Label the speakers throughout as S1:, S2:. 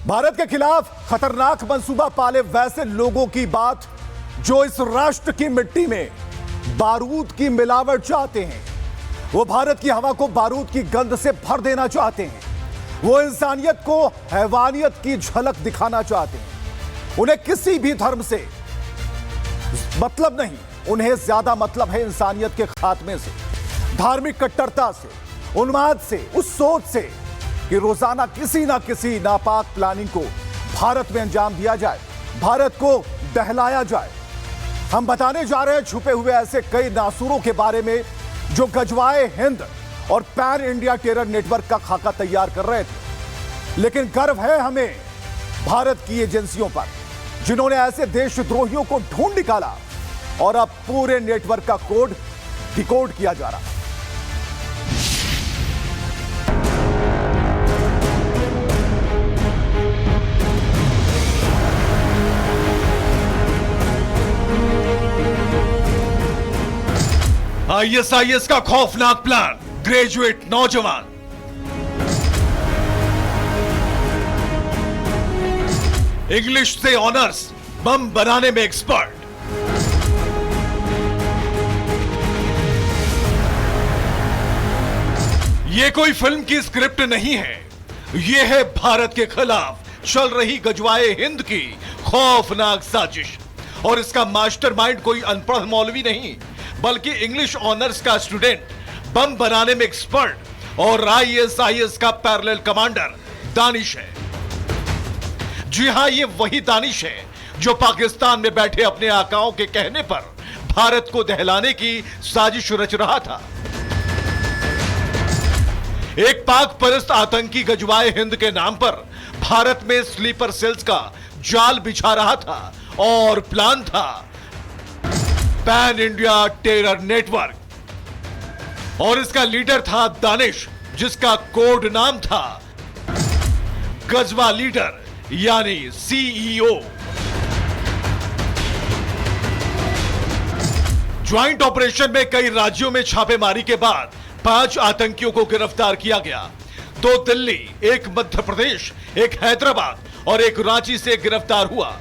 S1: भारत के खिलाफ खतरनाक मंसूबा पाले वैसे लोगों की बात जो इस राष्ट्र की मिट्टी में बारूद की मिलावट चाहते हैं। वो भारत की हवा को बारूद की गंध से भर देना चाहते हैं। वो इंसानियत को हैवानियत की झलक दिखाना चाहते हैं। उन्हें किसी भी धर्म से मतलब नहीं, उन्हें ज्यादा मतलब है इंसानियत के खात्मे से, धार्मिक कट्टरता से, उन्माद से, उस सोच से कि रोजाना किसी ना किसी नापाक प्लानिंग को भारत में अंजाम दिया जाए, भारत को दहलाया जाए। हम बताने जा रहे हैं छुपे हुए ऐसे कई नासूरों के बारे में जो गजवाए हिंद और पैन इंडिया टेरर नेटवर्क का खाका तैयार कर रहे थे। लेकिन गर्व है हमें भारत की एजेंसियों पर जिन्होंने ऐसे देशद्रोहियों को ढूंढ निकाला और अब पूरे नेटवर्क का कोड डिकोड किया जा रहा है।
S2: आईएसआईएस का खौफनाक प्लान, ग्रेजुएट नौजवान। इंग्लिश से ऑनर्स, बम बनाने में एक्सपर्ट। ये कोई फिल्म की स्क्रिप्ट नहीं है, ये है भारत के खिलाफ चल रही गजवाए हिंद की खौफनाक साजिश। और इसका मास्टरमाइंड कोई अनपढ़ मौलवी नहीं, बल्कि इंग्लिश ऑनर्स का स्टूडेंट, बम बनाने में एक्सपर्ट और आईएसआईएस का पैरेलल कमांडर दानिश है। जी हां, ये वही दानिश है जो पाकिस्तान में बैठे अपने आकाओं के कहने पर भारत को दहलाने की साजिश रच रहा था। एक पाक परस्त आतंकी गजवाए हिंद के नाम पर भारत में स्लीपर सेल्स का जाल बिछा रहा था और प्लान था पैन इंडिया टेरर नेटवर्क। और इसका लीडर था दानिश, जिसका कोड नाम था गजवा लीडर यानी सीईओ। ज्वाइंट ऑपरेशन में कई राज्यों में छापेमारी के बाद 5 आतंकियों को गिरफ्तार किया गया। 2 दिल्ली, 1 मध्य प्रदेश, 1 हैदराबाद और 1 रांची से गिरफ्तार हुआ।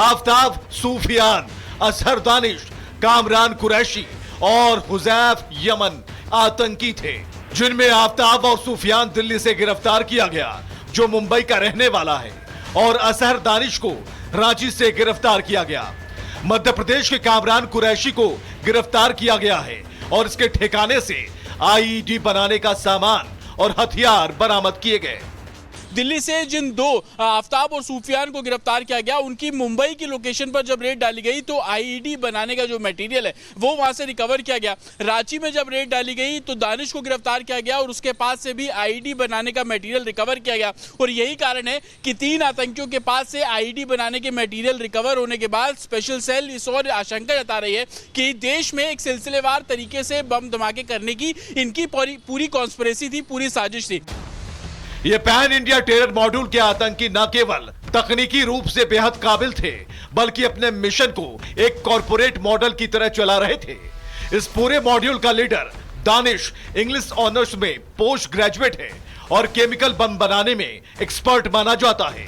S2: आफ्ताब, सूफियान, असहर दानिश, कामरान कुरैशी और हुजैफ यमन आतंकी थे, जिनमें आफ्ताब और सूफियान दिल्ली से गिरफ्तार किया गया जो मुंबई का रहने वाला है, और असहर दानिश को रांची से गिरफ्तार किया गया। मध्य प्रदेश के कामरान कुरैशी को गिरफ्तार किया गया है और इसके ठिकाने से आईईडी बनाने का सामान और हथियार बरामद किए गए।
S3: दिल्ली से जिन 2 आफ्ताब और सूफियान को गिरफ्तार किया गया, उनकी मुंबई की लोकेशन पर जब रेड डाली गई तो आईईडी बनाने का जो मटेरियल है वो वहां से रिकवर किया गया। रांची में जब रेड डाली गई तो दानिश को गिरफ्तार किया गया और उसके पास से भी आईईडी बनाने का मटेरियल रिकवर किया गया। और यही कारण है कि 3 आतंकियों के पास से आईईडी बनाने के मटेरियल रिकवर होने के बाद स्पेशल सेल इस और आशंका जता रही है कि देश में एक सिलसिलेवार तरीके से बम धमाके करने की इनकी पूरी कॉन्स्पिरेसी थी, पूरी साजिश थी।
S2: ये पैन इंडिया टेरर मॉड्यूल के आतंकी न केवल तकनीकी रूप से बेहद काबिल थे, बल्कि अपने मिशन को एक कॉर्पोरेट मॉडल की तरह चला रहे थे। इस पूरे मॉड्यूल का लीडर दानिश इंग्लिश ऑनर्स में पोस्ट ग्रेजुएट है और केमिकल बम बनाने में एक्सपर्ट माना जाता है।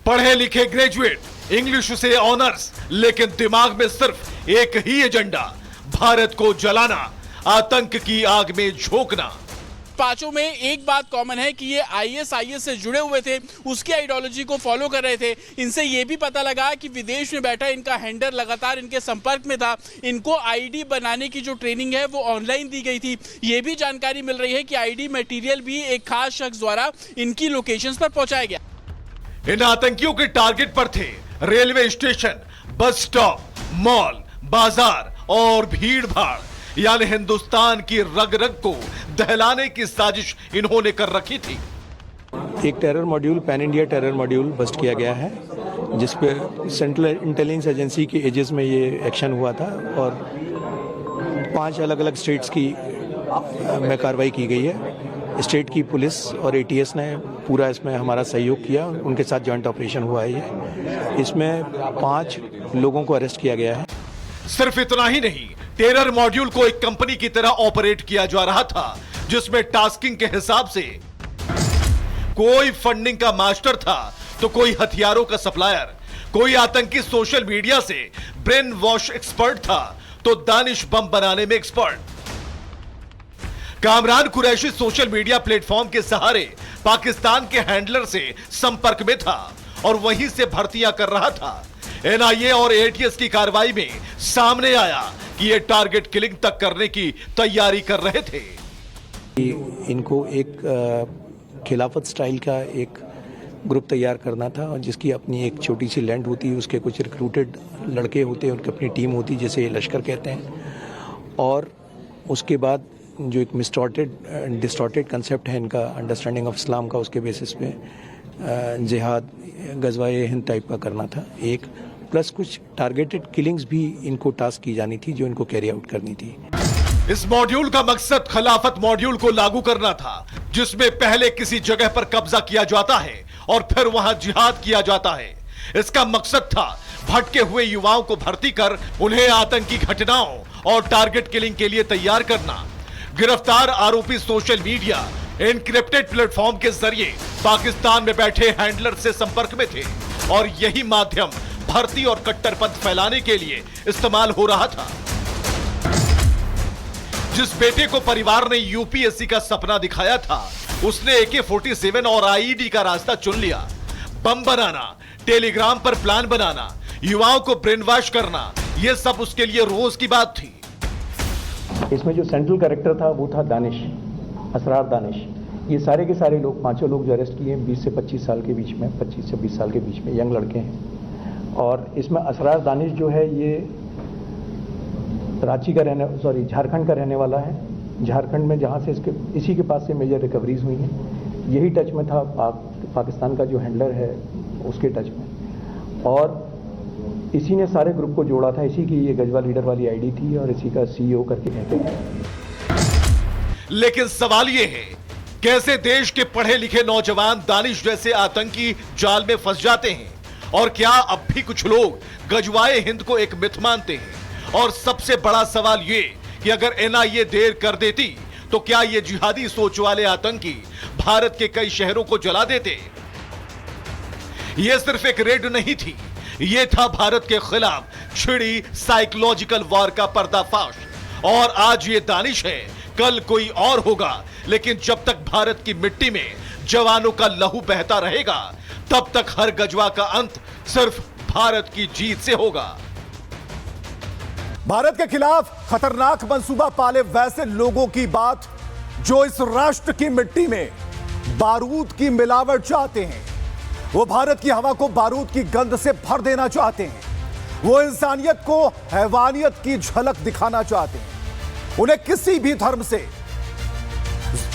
S2: पढ़े लिखे ग्रेजुएट, इंग्लिश से ऑनर्स, लेकिन दिमाग में सिर्फ एक ही एजेंडा, भारत को जलाना, आतंक की आग में झोंकना।
S3: पांचों में एक बात कॉमन है कि ये आईएसआईएस से जुड़े हुए थे, उसकी आइडियोलॉजी को फॉलो कर रहे थे। इनसे ये भी पता लगा कि विदेश में बैठा इनका हैंडलर लगातार इनके संपर्क में था। इनको आईडी बनाने की जो ट्रेनिंग है वो ऑनलाइन दी गई थी। ये भी जानकारी मिल रही है कि आईडी मटेरियल भी एक खास शख्स द्वारा इनकी लोकेशंस पर पहुंचाया गया।
S2: इन आतंकियों के टारगेट पर थे railway station, bus stop, mall, बाजार और भीड़ भाड़, यानी हिंदुस्तान की रग रग को दहलाने की साजिश इन्होंने कर रखी थी।
S4: एक terror module, pan India terror module bust किया गया है, जिसपे सेंट्रल इंटेलिजेंस एजेंसी के एजेस में ये एक्शन हुआ था और 5 अलग अलग स्टेट्स की में कार्रवाई की गई है। स्टेट की पुलिस और एटीएस ने पूरा इसमें हमारा सहयोग किया, उनके साथ जॉइंट ऑपरेशन हुआ है ये। इसमें 5 लोगों को अरेस्ट किया गया है।
S2: सिर्फ इतना ही नहीं, टेरर मॉड्यूल को एक कंपनी की तरह ऑपरेट किया जा रहा था, जिसमें टास्किंग के हिसाब से कोई फंडिंग का मास्टर था तो कोई हथियारों का सप्लायर, कोई आतंकी सोशल मीडिया से ब्रेन वॉश एक्सपर्ट था तो दानिश बम बनाने में expert. Kamran Qureshi social media platform के सहारे पाकिस्तान के हैंडलर से संपर्क में था और वहीं से भर्तियां कर रहा था। एनआईए और एटीएस की कार्रवाई में सामने आया कि ये टारगेट किलिंग तक करने की तैयारी कर रहे थे।
S4: इनको एक खिलाफत स्टाइल का एक ग्रुप तैयार करना था और जिसकी अपनी एक छोटी सी लैंड होती है, उसके कुछ रिक्रूटेड लड़के होते हैं, उनकी अपनी टीम होती है जिसे लश्कर कहते हैं। और उसके बाद जो एक डिस्टॉर्टेड कंसेप्ट है इनका अंडरस्टैंडिंग ऑफ इस्लाम का, उसके बेसिस पे जिहाद गज़वाए हिंद टाइप का करना था एक, प्लस कुछ टारगेटेड किलिंग्स भी इनको टास्क की जानी थी जो इनको कैरी आउट करनी थी।
S2: इस मॉड्यूल का मकसद खिलाफत मॉड्यूल को लागू करना था, जिसमें पहले किसी जगह पर कब्जा किया जाता है और फिर वहां जिहाद किया जाता है। इसका मकसद था भटके हुए युवाओं को भर्ती कर उन्हें आतंकी घटनाओं और टारगेट किलिंग के लिए तैयार करना। गिरफ्तार आरोपी सोशल मीडिया एनक्रिप्टेड प्लेटफॉर्म के जरिए पाकिस्तान में बैठे हैंडलर से संपर्क में थे और यही माध्यम भर्ती और कट्टरपंथ फैलाने के लिए इस्तेमाल हो रहा था। जिस बेटे को परिवार ने यूपीएससी का सपना दिखाया था, उसने AK-47 और आईईडी का रास्ता चुन लिया। बम बनाना, टेलीग्राम पर प्लान बनाना, युवाओं को ब्रेन वॉश करना, यह सब उसके लिए रोज की बात थी।
S4: इसमें जो सेंट्रल कैरेक्टर था वो था दानिश, असरार दानिश। ये सारे के सारे लोग, पांचों लोग जो अरेस्ट किए हैं 20 से 25 साल के बीच में, 25 से 20 साल के बीच में यंग लड़के हैं। और इसमें असरार दानिश जो है ये रांची का झारखंड का रहने वाला है। झारखंड में जहाँ से इसी के पास से मेजर रिकवरीज हुई हैं, यही टच में था पाकिस्तान का जो हैंडलर है उसके टच में, और इसी ने सारे ग्रुप को जोड़ा था। इसी की ये गजवा लीडर वाली आईडी थी और इसी का सीईओ करके कहते हैं।
S2: लेकिन सवाल ये है, कैसे देश के पढ़े लिखे नौजवान दानिश जैसे आतंकी जाल में फंस जाते हैं? और क्या अब भी कुछ लोग गजवाए हिंद को एक मिथ मानते हैं? और सबसे बड़ा सवाल ये कि अगर एनआईए देर कर देती तो क्या ये जिहादी सोच वाले आतंकी भारत के कई शहरों को जला देते? ये सिर्फ एक रेड नहीं थी, ये था भारत के खिलाफ छिड़ी साइकोलॉजिकल वॉर का पर्दाफाश। और आज ये दानिश है, कल कोई और होगा, लेकिन जब तक भारत की मिट्टी में जवानों का लहू बहता रहेगा, तब तक हर गजवा का अंत सिर्फ भारत की जीत से होगा।
S1: भारत के खिलाफ खतरनाक मंसूबा पाले वैसे लोगों की बात जो इस राष्ट्र की मिट्टी में बारूद की मिलावट चाहते हैं। वो भारत की हवा को बारूद की गंध से भर देना चाहते हैं। वो इंसानियत को हैवानियत की झलक दिखाना चाहते हैं। उन्हें किसी भी धर्म से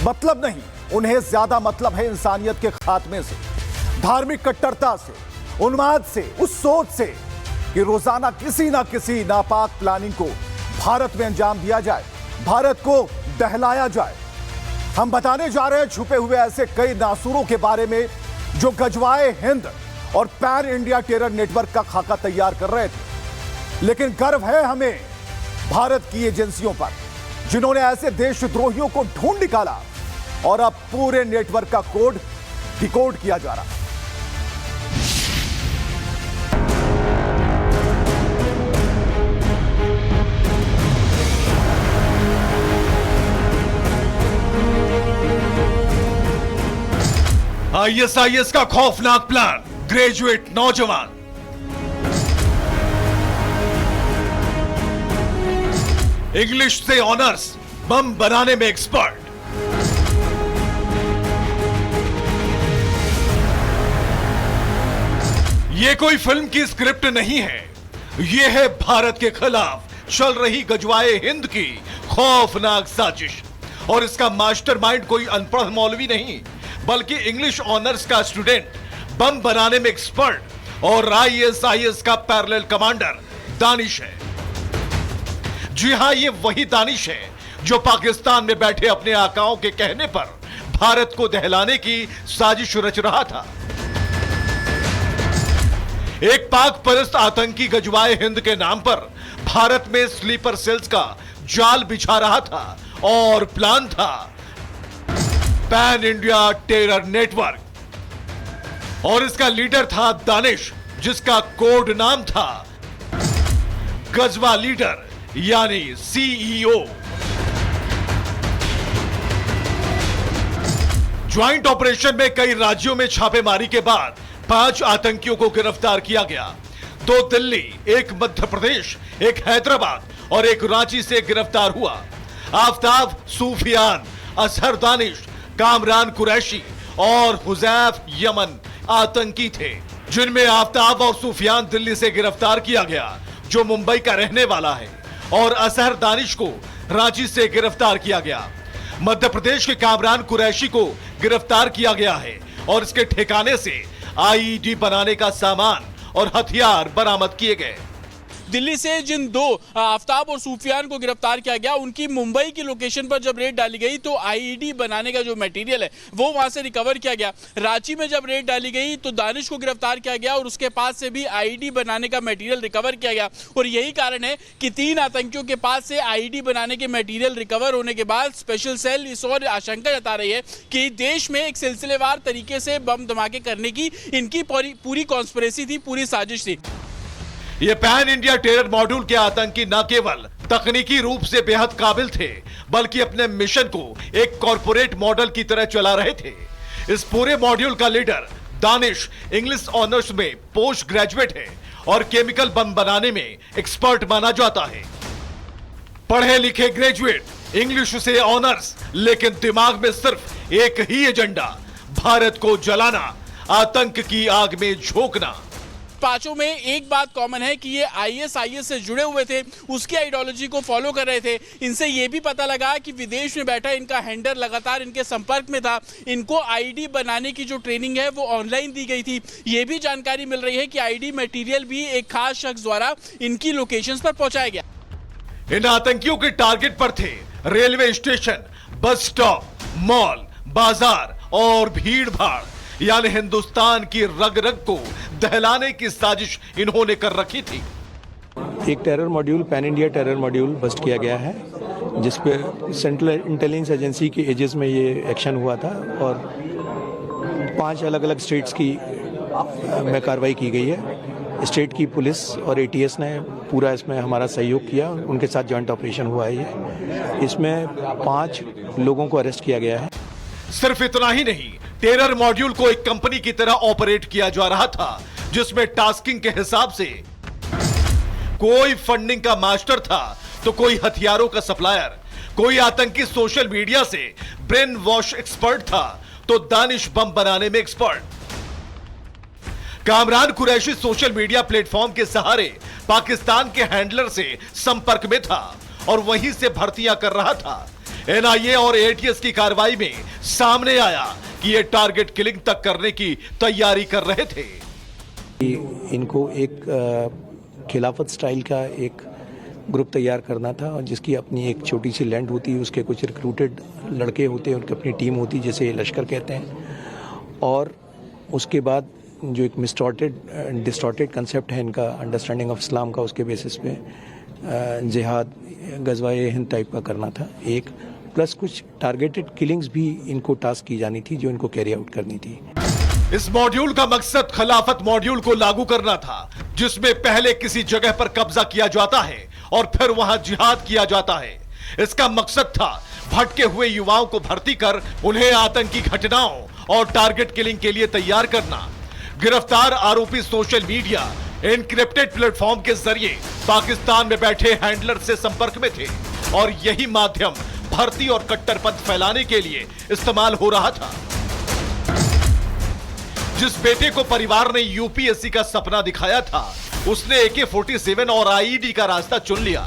S1: मतलब नहीं, उन्हें ज्यादा मतलब है इंसानियत के खात्मे से, धार्मिक कट्टरता से, उन्माद से, उस सोच से कि रोजाना किसी ना किसी नापाक प्लानिंग को भारत में अंजाम दिया जाए, भारत को दहलाया जाए। हम बताने जा रहे हैं छुपे हुए ऐसे कई नासूरों के बारे में जो गजवाए हिंद और पैन इंडिया टेरर नेटवर्क का खाका तैयार कर रहे थे। लेकिन गर्व है हमें भारत की एजेंसियों पर, जिन्होंने ऐसे देशद्रोहियों को ढूंढ निकाला और अब पूरे नेटवर्क का कोड डिकोड किया जा रहा है।
S2: आईएसआईएस का खौफनाक प्लान, ग्रेजुएट नौजवान इंग्लिश से ऑनर्स, बम बनाने में एक्सपर्ट। ये कोई फिल्म की स्क्रिप्ट नहीं है, ये है भारत के खिलाफ चल रही गजवाए हिंद की खौफनाक साजिश। और इसका मास्टरमाइंड कोई अनपढ़ मौलवी नहीं, बल्कि इंग्लिश ऑनर्स का स्टूडेंट, बम बनाने में एक्सपर्ट और आईएसआईएस का पैरेलल कमांडर दानिश है। जी हां, ये वही दानिश है जो पाकिस्तान में बैठे अपने आकाओं के कहने पर भारत को दहलाने की साजिश रच रहा था। एक पाक परस्त आतंकी गजवाए हिंद के नाम पर भारत में स्लीपर सेल्स का जाल बिछा रहा था और प्लान था पैन इंडिया टेरर नेटवर्क। और इसका लीडर था दानिश, जिसका कोड नाम था गजवा लीडर यानी सीईओ। ज्वाइंट ऑपरेशन में कई राज्यों में छापेमारी के बाद 5 आतंकियों को गिरफ्तार किया गया। 2 दिल्ली, 1 मध्य प्रदेश, 1 हैदराबाद और 1 रांची से गिरफ्तार हुआ। आफ्ताब, सूफियान, असहर दानिश, कामरान कुरैशी और हुजैफ यमन आतंकी थे, जिनमें आफ्ताब और सूफियान दिल्ली से गिरफ्तार किया गया, जो मुंबई का रहने वाला है, और असहर दानिश को रांची से गिरफ्तार किया गया। मध्य प्रदेश के कामरान कुरैशी को गिरफ्तार किया गया है और इसके ठिकाने से आईईडी बनाने का सामान और हथियार बरामद किए गए।
S3: दिल्ली से जिन 2 आफ्ताब और सूफियान को गिरफ्तार किया गया, उनकी मुंबई की लोकेशन पर जब रेड डाली गई तो आईईडी बनाने का जो मटेरियल है वो वहां से रिकवर किया गया। रांची में जब रेड डाली गई तो दानिश को गिरफ्तार किया गया और उसके पास से भी आईईडी बनाने का मटेरियल रिकवर किया गया। और यही कारण है कि 3 आतंकियों के पास से आईईडी बनाने के मटेरियल रिकवर होने के बाद स्पेशल सेल इस और आशंका जता रही है कि देश में एक सिलसिलेवार तरीके से बम धमाके करने की इनकी पूरी कॉन्स्पिरेसी थी, पूरी साजिश थी।
S2: ये पैन इंडिया टेरर मॉड्यूल के आतंकी न केवल तकनीकी रूप से बेहद काबिल थे, बल्कि अपने मिशन को एक कॉर्पोरेट मॉडल की तरह चला रहे थे। इस पूरे मॉड्यूल का लीडर दानिश इंग्लिश ऑनर्स में पोस्ट ग्रेजुएट है और केमिकल बम बनाने में एक्सपर्ट माना जाता है। पढ़े लिखे ग्रेजुएट, इंग्लिश से ऑनर्स, लेकिन दिमाग में सिर्फ एक ही एजेंडा, भारत को जलाना, आतंक की आग में झोंकना।
S3: पांचों में एक बात कॉमन है कि ये आईएसआईएस से जुड़े हुए थे, उसकी आइडियोलॉजी को फॉलो कर रहे थे। इनसे ये भी पता लगा कि विदेश में बैठा इनका हैंडलर लगातार इनके संपर्क में था। इनको आईडी बनाने की जो ट्रेनिंग है वो ऑनलाइन दी गई थी। ये भी जानकारी मिल रही है कि आईडी मटेरियल भी एक खास शख्स द्वारा इनकी लोकेशंस पर पहुंचाया गया।
S2: इन आतंकियों के टारगेट पर थे railway station, bus stop, mall, बाजार और भीड़ भाड़, यानी हिंदुस्तान की रग रग को दहलाने की साजिश इन्होंने कर रखी थी।
S4: एक terror module, pan India terror module bust किया गया है, जिसपे सेंट्रल इंटेलिजेंस एजेंसी के एजेस में ये एक्शन हुआ था और 5 अलग अलग स्टेट्स की में कार्रवाई की गई है। स्टेट की पुलिस और एटीएस ने पूरा इसमें हमारा सहयोग किया, उनके साथ जॉइंट ऑपरेशन हुआ है ये। इसमें 5 लोगों को अरेस्ट किया गया है।
S2: सिर्फ इतना ही नहीं, टेरर मॉड्यूल को एक कंपनी की तरह ऑपरेट किया जा रहा था, जिसमें टास्किंग के हिसाब से कोई फंडिंग का मास्टर था तो कोई हथियारों का सप्लायर, कोई आतंकी सोशल मीडिया से ब्रेन वॉश एक्सपर्ट था तो दानिश बम बनाने में expert. Kamran Qureshi social media platform के सहारे पाकिस्तान के हैंडलर से संपर्क में था और वहीं से भर्तियां कर रहा था। एनआईए और एटीएस की कार्रवाई में सामने आया कि ये टारगेट किलिंग तक करने की तैयारी कर रहे थे।
S4: इनको एक खिलाफत स्टाइल का एक ग्रुप तैयार करना था और जिसकी अपनी एक छोटी सी लैंड होती है, उसके कुछ रिक्रूटेड लड़के होते हैं, उनकी अपनी टीम होती है जिसे लश्कर कहते हैं। और उसके बाद जो एक डिस्टॉर्टेड कंसेप्ट है इनका, अंडरस्टैंडिंग ऑफ इस्लाम का, उसके बेसिस पे जिहाद, गज़वा-ए हिंद टाइप का करना था एक, प्लस कुछ टारगेटेड किलिंग्स भी इनको टास्क की जानी थी जो इनको कैरी आउट करनी थी।
S2: इस मॉड्यूल का मकसद खिलाफत मॉड्यूल को लागू करना था, जिसमें पहले किसी जगह पर कब्जा किया जाता है और फिर वहां जिहाद किया जाता है। इसका मकसद था भटके हुए युवाओं को भर्ती कर उन्हें आतंकी घटनाओं और टारगेट किलिंग के लिए तैयार करना। गिरफ्तार आरोपी सोशल मीडिया एनक्रिप्टेड प्लेटफॉर्म के जरिए पाकिस्तान में बैठे हैंडलर से संपर्क में थे और यही माध्यम भर्ती और कट्टरपंथ फैलाने के लिए इस्तेमाल हो रहा था। जिस बेटे को परिवार ने यूपीएससी का सपना दिखाया था, उसने AK-47 और आईईडी का रास्ता चुन लिया।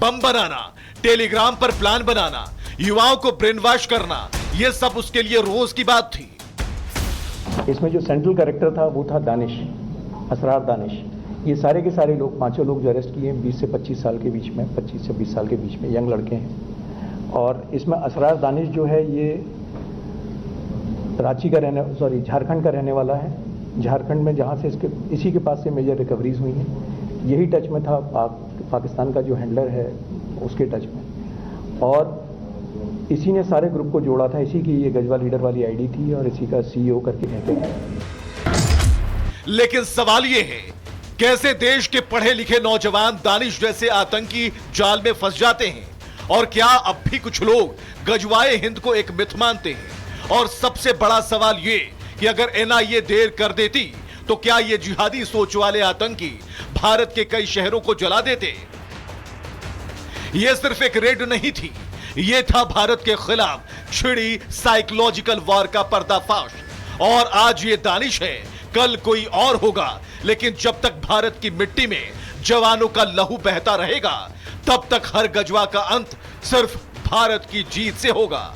S2: बम बनाना, टेलीग्राम पर प्लान बनाना, युवाओं को ब्रेन वॉश करना, यह सब उसके लिए रोज की बात थी।
S4: इसमें जो सेंट्रल कैरेक्टर था वो था दानिश, असरार दानिश। ये सारे के सारे लोग, 5 लोग जो अरेस्ट किए हैं 20 से 25 साल के बीच में, 25 से 20 साल के बीच में यंग लड़के हैं। और इसमें असरार दानिश जो है ये रांची का झारखंड का रहने वाला है। झारखंड में जहाँ से इसी के पास से मेजर रिकवरीज हुई हैं। यही टच में था पाकिस्तान का जो हैंडलर है उसके टच में, और इसी ने सारे ग्रुप को जोड़ा था। इसी की ये गजवा लीडर वाली आईडी थी और इसी का CEO करके कहते हैं।
S2: लेकिन सवाल यह है, कैसे देश के पढ़े लिखे नौजवान दानिश जैसे आतंकी जाल में फंस जाते हैं? और क्या अब भी कुछ लोग गजवाए हिंद को एक मिथ मानते हैं? और सबसे बड़ा सवाल यह कि अगर एनआईए देर कर देती तो क्या ये जिहादी सोच वाले आतंकी भारत के कई शहरों को जला देते? यह सिर्फ एक रेड नहीं थी, यह था भारत के खिलाफ छिड़ी साइकोलॉजिकल वॉर का पर्दाफाश। और आज ये दानिश है, कल कोई और होगा, लेकिन जब तक भारत की मिट्टी में जवानों का लहू बहता रहेगा, तब तक हर गजवा का अंत सिर्फ भारत की जीत से होगा।